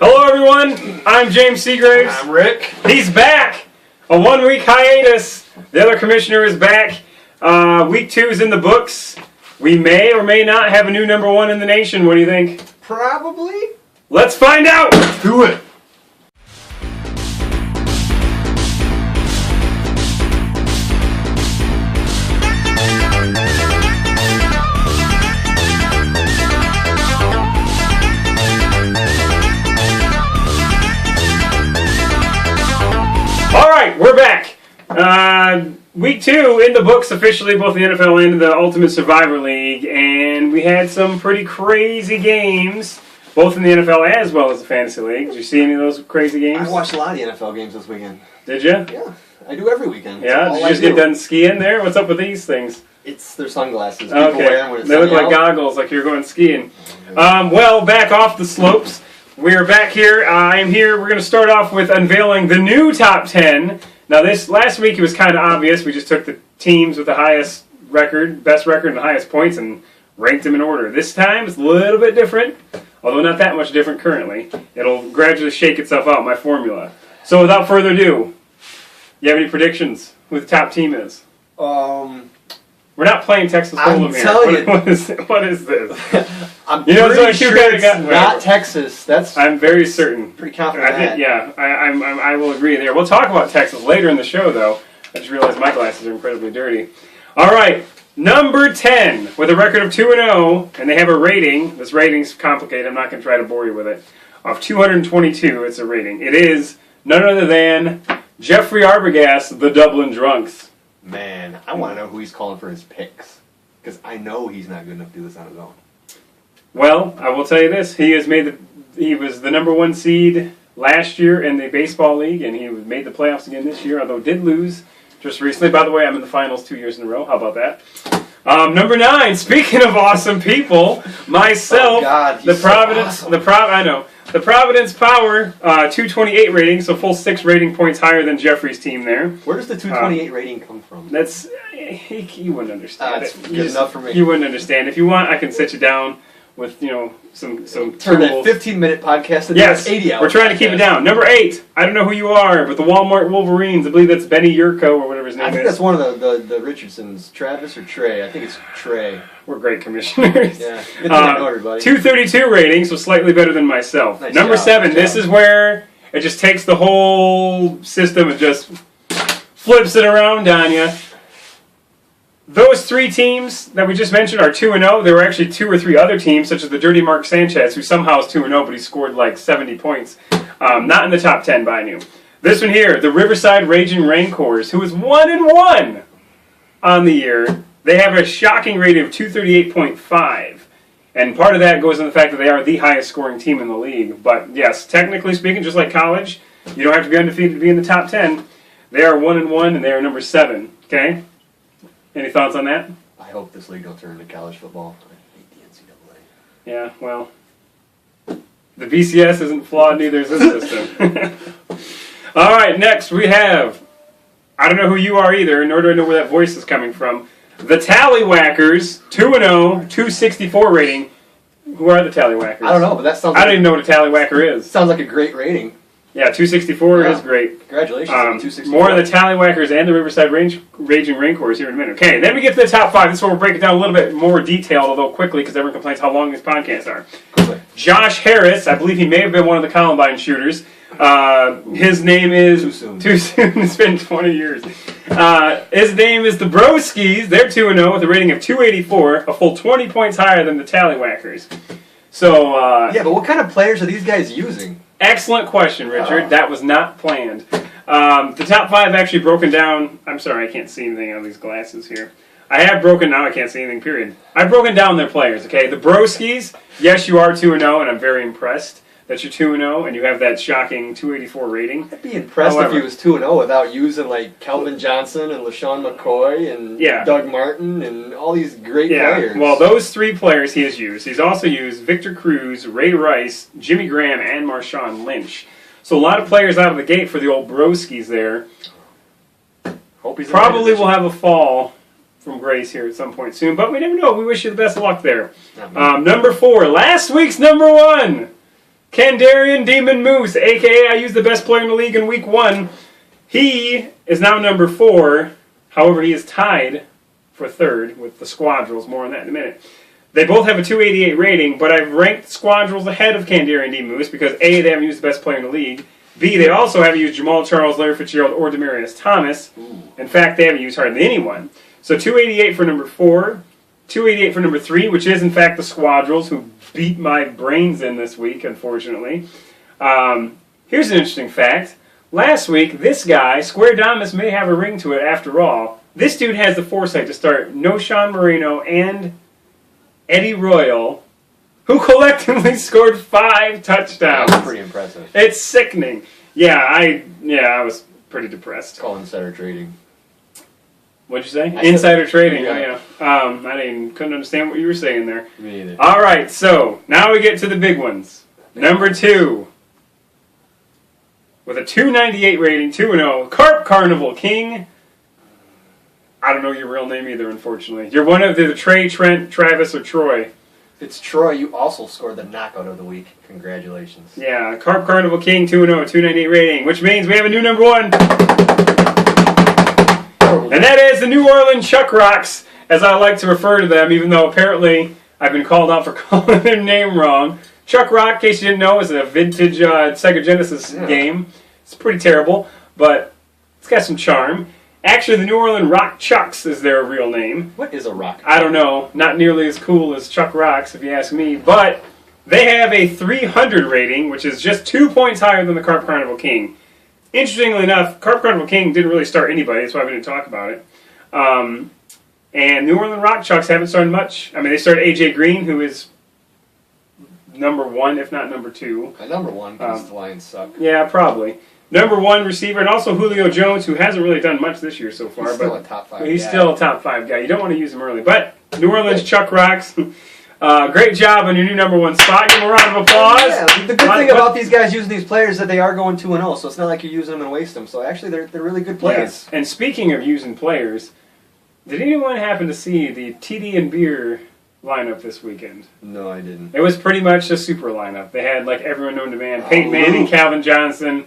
Hello, everyone. I'm James Seagraves. I'm Rick. He's back. A 1-week hiatus. The other commissioner is back. Week 2 is in the books. We may or may not have a new number 1 in the nation. What do you think? Probably. Let's find out. Do it. All right, we're back. Week 2 in the books officially, both the NFL and the Ultimate Survivor League, and we had some pretty crazy games, both in the NFL as well as the Fantasy League. Did you see any of those crazy games? I watched a lot of the NFL games this weekend. Did you? Yeah, I do every weekend. Yeah, did you just get done skiing there? What's up with these things? It's their sunglasses. People wear them when it's they look like out. goggles, like you're going skiing. Well, back off the slopes. We're back here. I am here. We're going to start off with unveiling the new top 10. Now, last week it was kind of obvious. We just took the teams with the highest record, best record, and the highest points, and ranked them in order. This time it's a little bit different, although not that much different currently. It'll gradually shake itself out, my formula. So, without further ado, you have any predictions who the top team is? We're not playing Texas Hold'em here. telling you. What is this? I'm You know, pretty so you sure kinda it's got- not Texas. That's I'm very certain. pretty confident. I will agree there. We'll talk about Texas later in the show, though. I just realized my glasses are incredibly dirty. All right, number 10 with a record of 2-0, and they have a rating. This rating's complicated. I'm not going to try to bore you with it. Of 222, it's a rating. It is none other than Jeffrey Arbogast, the Dublin Drunks. Man, I want to know who he's calling for his picks, because I know he's not good enough to do this on his own. Well, I will tell you this: he was the number 1 seed last year in the baseball league, and he made the playoffs again this year, although did lose just recently. By the way, I'm in the finals 2 years in a row. How about that? Number 9. Speaking of awesome people, myself, Oh God, the he's so Providence, awesome. I know the Providence Power, 228 rating, so full 6 rating points higher than Jeffrey's team there. Where does the 228 rating come from? That's you wouldn't understand That's it. good enough for me. You wouldn't understand. If you want, I can sit you down with some Turn that tools. 15-minute podcast into Yes, an 80-hour. we're trying to keep it down. Number 8, I don't know who you are, but the Walmart Wolverines. I believe that's Benny Yurko or whatever his name I think is. that's one of the Richardsons. Travis or Trey? I think it's Trey. We're great commissioners. Yeah, good thing I know everybody. 232 rating, so slightly better than myself. Nice Number job, 7, nice this job. is where it just takes the whole system and just flips it around on you. Those 3 teams that we just mentioned are 2-0. There were actually 2 or 3 other teams, such as the Dirty Mark Sanchez, who somehow is 2-0, but he scored like 70 points. Not in the top 10 by you. This one here, the Riverside Raging Rancors, who is 1-1 on the year. They have a shocking rating of 238.5. And part of that goes in the fact that they are the highest scoring team in the league. But yes, technically speaking, just like college, you don't have to be undefeated to be in the top 10. They are 1-1, and they are number 7. Okay? Any thoughts on that? I hope this league will turn to college football. I hate the NCAA. Yeah, well, the BCS isn't flawed, neither is this system. All right, next we have, I don't know who you are either, nor do I know where that voice is coming from, the Tallywhackers, 2-0, 264 rating. Who are the Tallywhackers? I don't know, but that sounds. I don't even know what a Tallywhacker is. Sounds like a great rating. Yeah, 264 is great. Congratulations on 264. More of the Tallywhackers and the Riverside Raging Rancors here in a minute. Okay, then we get to the top 5. This is where we'll break it down a little bit more detailed, although quickly, because everyone complains how long these podcasts are. Quickly. Josh Harris, I believe he may have been one of the Columbine shooters. His name is... Too soon. Too soon. It's been 20 years. His name is the Broskis. They're 2-0 with a rating of 284, a full 20 points higher than the Tallywhackers. So... yeah, but what kind of players are these guys using? Excellent question, Richard. That was not planned. The top 5 actually broken down... I'm sorry, I can't see anything on these glasses here. I have broken... Now I can't see anything, period. I've broken down their players, okay? The Broskis, yes, you are 2-0, and I'm very impressed that you're 2-0, and you have that shocking 284 rating. I'd be impressed if he was 2-0 without using like Calvin Johnson and LaShawn McCoy and Doug Martin and all these great players. Well, those 3 players he has used. He's also used Victor Cruz, Ray Rice, Jimmy Graham, and Marshawn Lynch. So a lot of players out of the gate for the old Broskis there. Hope he's Probably will have a fall from grace here at some point soon, but we never know. We wish you the best of luck there. Number 4, last week's number 1. Kandarian Demon Moose, a.k.a. I used the best player in the league in week 1. He is now number 4. However, he is tied for 3rd with the Squadrels. More on that in a minute. They both have a 288 rating, but I've ranked Squadrels ahead of Kandarian Demon Moose because A, they haven't used the best player in the league. B, they also haven't used Jamal Charles, Larry Fitzgerald, or Demaryius Thomas. In fact, they haven't used hardly anyone. So 288 for number 4. 288 for number 3, which is, in fact, the Squadrels, who beat my brains in this week, unfortunately. Here's an interesting fact. Last week, this guy, Square Damas, may have a ring to it after all. This dude has the foresight to start Noshan Moreno and Eddie Royal, who collectively scored 5 touchdowns. That's pretty impressive. It's sickening. Yeah, I was pretty depressed. Call insider trading. What'd you say? Insider trading. Yeah. Couldn't understand what you were saying there. Me either. All right, so now we get to the big ones. Number 2, with a 298 rating, 2-0, Carp Carnival King. I don't know your real name either, unfortunately. You're one of the Trey, Trent, Travis, or Troy. If it's Troy, you also scored the knockout of the week. Congratulations. Yeah, Carp Carnival King, 2-0, 298 rating, which means we have a new number 1. And that is the New Orleans Chuck Rocks, as I like to refer to them, even though apparently I've been called out for calling their name wrong. Chuck Rock, in case you didn't know, is a vintage Sega Genesis game. It's pretty terrible, but it's got some charm. Actually, the New Orleans Rock Chucks is their real name. What is a rock? I don't know. Not nearly as cool as Chuck Rocks, if you ask me. But they have a 300 rating, which is just 2 points higher than the Carp Carnival King. Interestingly enough, Carp Carnival King didn't really start anybody. That's why we didn't talk about it. And New Orleans Rock Chucks haven't started much. I mean, they started A.J. Green, who is number 1, if not number 2. Number 1, because the Lions suck. Yeah, probably. Number 1 receiver, and also Julio Jones, who hasn't really done much this year so far. He's still a top 5 guy. He's still a top 5 guy. You don't want to use him early. But New Orleans Chuck Rocks, great job on your new number 1 spot. Give them a round of applause. Yeah, the good thing about these guys using these players is that they are going 2-0, so it's not like you're using them and waste them. So actually, they're really good players. Yes. And speaking of using players, did anyone happen to see the TD and Beer lineup this weekend? No, I didn't. It was pretty much a super lineup. They had like everyone known to man: Peyton Manning, Calvin Johnson,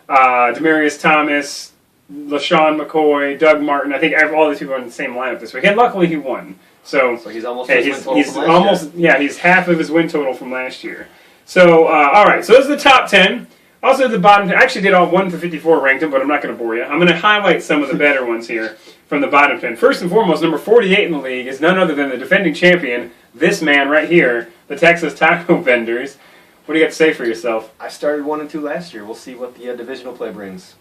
Demaryius Thomas, LaShawn McCoy, Doug Martin. I think all these people are in the same lineup this week. And luckily, he won. So he's almost his win total from last year. Yeah, he's half of his win total from last year. So all right, so those are the top 10. Also, the bottom 10. I actually did all 1 to 54 ranked them, but I'm not going to bore you. I'm going to highlight some of the better ones here from the bottom 10. First and foremost, number 48 in the league is none other than the defending champion, this man right here, the Texas Taco Vendors. What do you got to say for yourself? I started 1 and 2 last year. We'll see what the divisional play brings.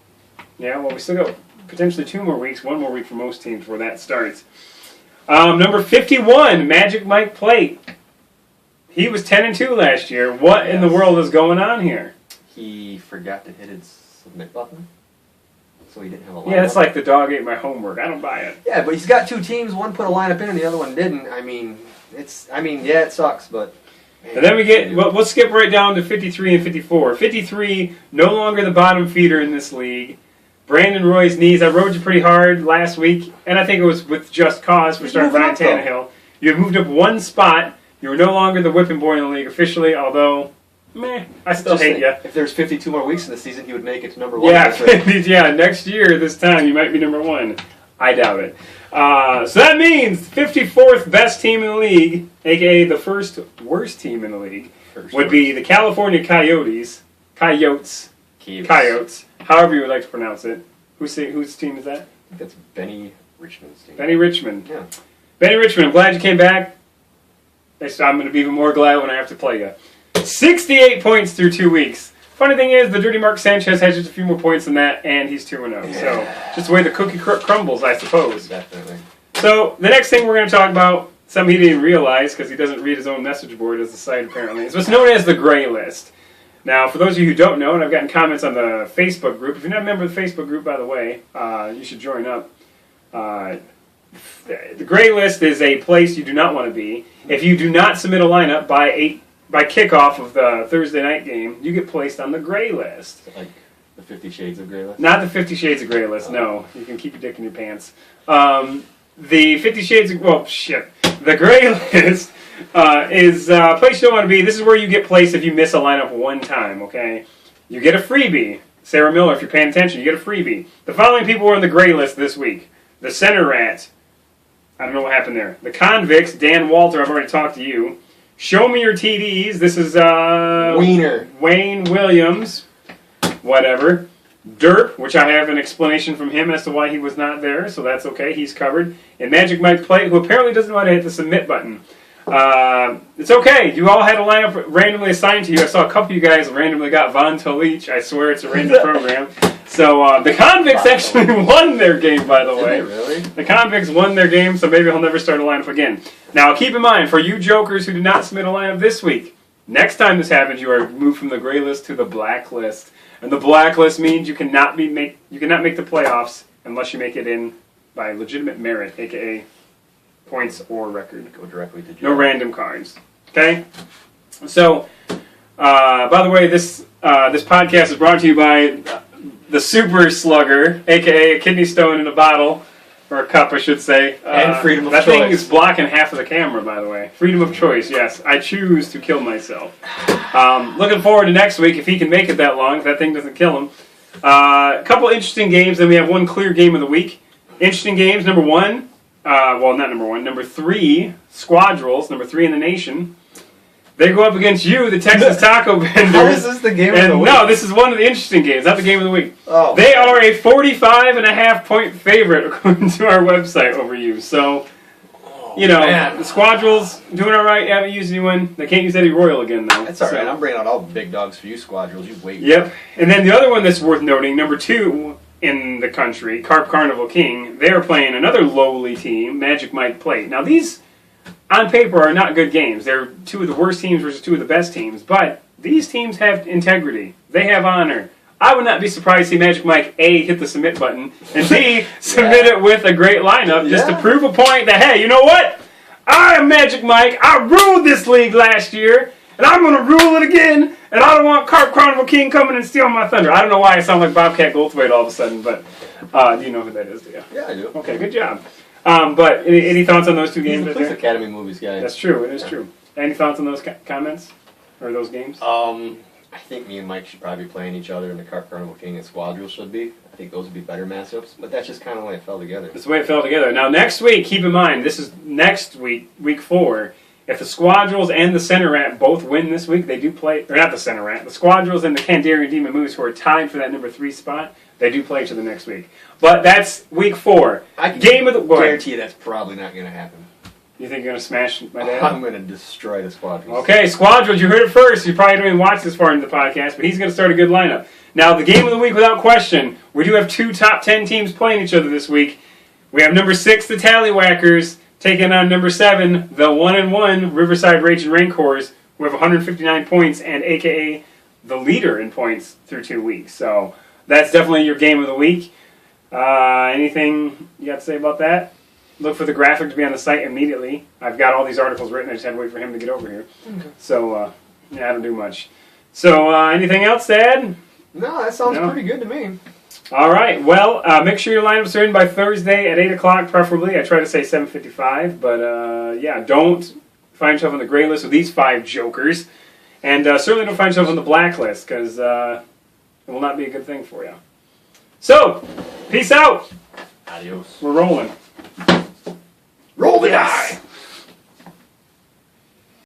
Yeah, well, we still got potentially 2 more weeks, 1 more week for most teams before that starts. Number 51, Magic Mike Plate. He was 10 and 2 last year. What in the world is going on here? He forgot to hit his submit button, so he didn't have a lineup. Yeah, it's like the dog ate my homework. I don't buy it. Yeah, but he's got 2 teams. One put a lineup in, and the other one didn't. Yeah, it sucks, but. Man, and then we'll skip right down to 53 and 54. 53, no longer the bottom feeder in this league. Brandon Roy's knees. I rode you pretty hard last week, and I think it was with just cause for starting Ryan Tannehill. You have moved up 1 spot. You are no longer the whipping boy in the league officially, although, I still hate you. If there's 52 more weeks in the season, he would make it to number 1. Yeah, next year, this time, you might be number 1. I doubt it. So that means 54th best team in the league, a.k.a. the first worst team in the league, would be the California Coyotes, however you would like to pronounce it. Whose team is that? I think that's Benny Richmond's team. Benny Richmond. Yeah. Benny Richmond, I'm glad you came back. I'm going to be even more glad when I have to play you. 68 points through 2 weeks. Funny thing is, the Dirty Mark Sanchez has just a few more points than that, and he's 2-0. Yeah. So, just the way the cookie crumbles, I suppose. Definitely. So, the next thing we're going to talk about, something he didn't realize, because he doesn't read his own message board as the site, apparently, is what's known as the Gray List. Now, for those of you who don't know, and I've gotten comments on the Facebook group, if you're not a member of the Facebook group, by the way, you should join up. The Gray List is a place you do not want to be. If you do not submit a lineup by kickoff of the Thursday night game, you get placed on the Gray List. Like the 50 Shades of Gray List? Not the 50 Shades of Gray List, no. You can keep your dick in your pants. The 50 Shades of... Well, shit. The gray list is a place you don't want to be. This is where you get placed if you miss a lineup one time, okay? You get a freebie. Sarah Miller, if you're paying attention, you get a freebie. The following people were on the gray list this week. The Center Rat. I don't know what happened there. The Convicts, Dan Walter, I've already talked to you. Show Me Your TDs. This is Wayne Williams. Whatever. Derp, which I have an explanation from him as to why he was not there, so that's okay. He's covered. And Magic Mike Play, who apparently doesn't know how to hit the submit button. It's okay. You all had a lineup randomly assigned to you. I saw a couple of you guys randomly got Von Tolich. I swear it's a random program. So the Convicts actually won their game, by the way. Did they really? The Convicts won their game, so maybe he'll never start a lineup again. Now, keep in mind, for you jokers who did not submit a lineup this week, next time this happens, you are moved from the gray list to the black list. And the blacklist means you cannot make the playoffs unless you make it in by legitimate merit, aka points or record. Go directly to jail. No random cards. Okay? So, by the way, this podcast is brought to you by the Super Slugger, aka a kidney stone in a bottle. Or a cup, I should say. And freedom of choice. That thing is blocking half of the camera, by the way. Freedom of choice, yes. I choose to kill myself. Looking forward to next week, if he can make it that long, if that thing doesn't kill him. A couple interesting games, then we have one clear game of the week. Interesting games, number 1. Well, not number 1. Number 3, Squadrels, number 3 in the nation. They go up against you, the Texas Taco Vendors. How is this the game of the week? No, this is one of the interesting games, not the game of the week. Oh. They are a 45.5 point favorite, according to our website, over you. So, the Squadrels doing all right. You haven't used anyone. They can't use Eddie Royal again, though. That's all right. I'm bringing out all the big dogs for you, Squadrels. You wait. Yep. And then the other one that's worth noting, number 2 in the country, Carp Carnival King, they are playing another lowly team, Magic Mike Plate. Now, these on paper are not good games. They're 2 of the worst teams versus 2 of the best teams. But these teams have integrity. They have honor. I would not be surprised to see Magic Mike A, hit the submit button, and B, submit it with a great lineup just to prove a point that, hey, you know what? I am Magic Mike. I ruled this league last year, and I'm going to rule it again, and I don't want Carp Carnival King coming and stealing my thunder. I don't know why I sound like Bobcat Goldthwait all of a sudden, but do you know who that is, do you? Yeah, I do. Okay, good job. But any thoughts on those 2 games? He's a Police Academy movies guy. That's true. It is true. Any thoughts on those comments or those games? I think me and Mike should probably be playing each other, and the Carp Carnival King and Squadrels should be. I think those would be better matchups, but that's just kind of the way it fell together. That's the way it fell together. Now, next week, keep in mind, this is next week, week 4. If the Squadrels and the Center Rat both win this week, they do play, or not the Center Rat, the Squadrels and the Kandarian Demon Moose, who are tied for that number 3 spot, they do play each other next week. But that's week 4. I can guarantee you that's probably not going to happen. You think you're going to smash my dad? I'm going to destroy the Squadrels. Okay, Squadrels, you heard it first. You probably don't even watch this far into the podcast, but he's going to start a good lineup. Now, the game of the week, without question, we do have 2 top 10 teams playing each other this week. We have number 6, the Tallywhackers, taking on number 7, the 1-1 Riverside Raging Rancors, who have 159 points and a.k.a. the leader in points through 2 weeks. So that's definitely your game of the week. Anything you got to say about that? Look for the graphic to be on the site immediately. I've got all these articles written. I just had to wait for him to get over here. Okay. So, I don't do much. So, anything else to add? No, that sounds pretty good to me. All right. Well, make sure your lineups are in by Thursday at 8 o'clock, preferably. I try to say 7:55, but, don't find yourself on the gray list with these 5 jokers. And certainly don't find yourself on the black list, because it will not be a good thing for you. So, peace out. Adios. We're rolling. Roll the die!